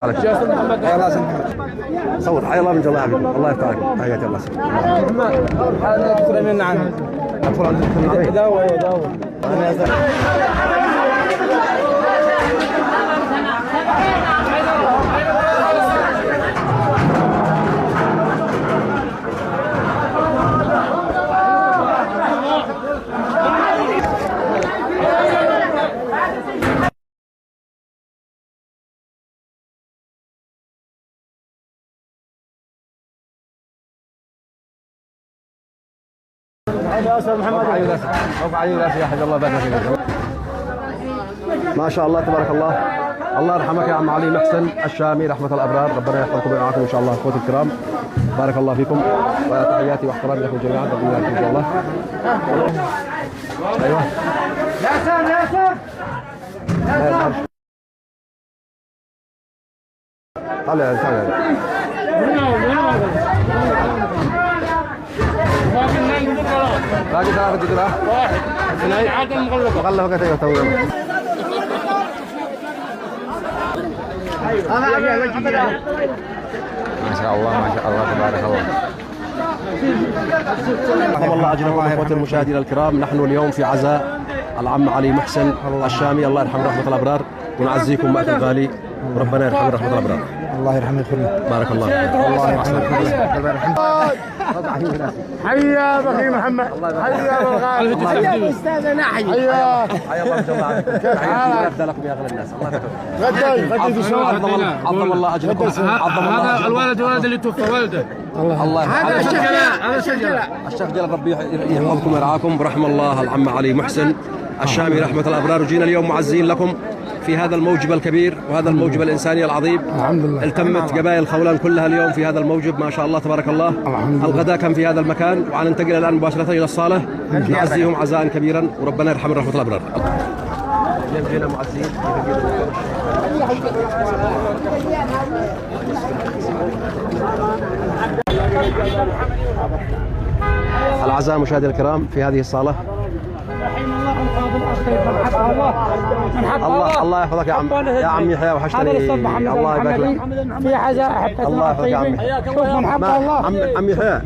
يا استاذ محمد. حيا الله استاذ محمد. صور حيا الله من جل حبيبي، الله يفتح عليك. حياك الله استاذ محمد. هذا دكتور من عنه. ادخل عند الدكتور. داوي. انا يا استاذ. يا استاذ محمد. يا حي الله بارك فيك. ما شاء الله تبارك الله. الله يرحمك يا عم علي محسن الشامي رحمة الأبرار، ربنا يحفظكم ويرعاكم إن شاء الله أخوتي الكرام. بارك الله فيكم وتحياتي واحترامي لكم جميعا، ربنا يبارك إن شاء الله. أيوه يا سام. تعال باقي 3 دقائق. واحد اثنين مغلقة ايوه تو. ما شاء الله تبارك الله. رحم الله اجركم اخوتي المشاهدين الكرام. نحن اليوم في عزاء العم علي محسن الشامي، الله يرحمه رحمة الابرار، ونعزيكم مات الغالي وربنا يرحمه رحمة الابرار. الله يرحمه يخليه. بارك الله. الله يرحمه. حيا بخي محمد. حيا بالغالي. حيا استاذ نحي. حيا الله من جل عبدكم. يبدا لكم يا اغلى الناس. الله يكرمك. غدي في شوارع. عظم الله اجركم. هذا الولد اللي توفى والده. الله هذا شجره. الشيخ جلال ربي يحفظكم ويرعاكم. ورحم الله العم علي محسن الشامي رحمة الأبرار. وجينا اليوم معزين لكم في هذا الموجب الكبير وهذا الموجب الإنساني العظيم. الحمد لله. التمت قبائل خولان كلها اليوم في هذا الموجب، ما شاء الله تبارك الله. الغداء كان في هذا المكان، وعننتقل الآن مباشرة إلى الصالة نعزيهم عزاء كبيرا وربنا يرحم رحمة الأبرار. جينا معزين العزاء مشاهدينا الكرام في هذه الصالة. الله يحفظك يا عم يحيى، وحشتني. الله يبارك لك في عزاء احبتنا. الله يحفظك يا عمي. شوف من حق الله. عم يحيى،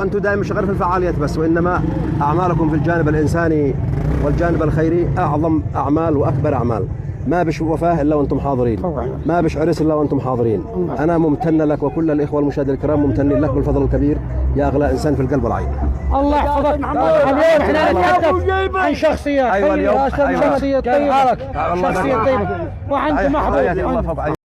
انتم دائما شغالين في الفعاليات بس، وانما اعمالكم في الجانب الانساني والجانب الخيري اعظم اعمال واكبر اعمال. ما بش وفاه الا وانتم حاضرين، ما بش عرس الا وانتم حاضرين. انا ممتن لك وكل الاخوه المشاهدين الكرام ممتنين لك بالفضل الكبير يا اغلى انسان في القلب والعين. الله يحفظك محمد. اليوم احنا نتحدث عن شخصيه. ايوه اليوم شخصيه طيبه. شخصيه طيبه وانتم محظوظين.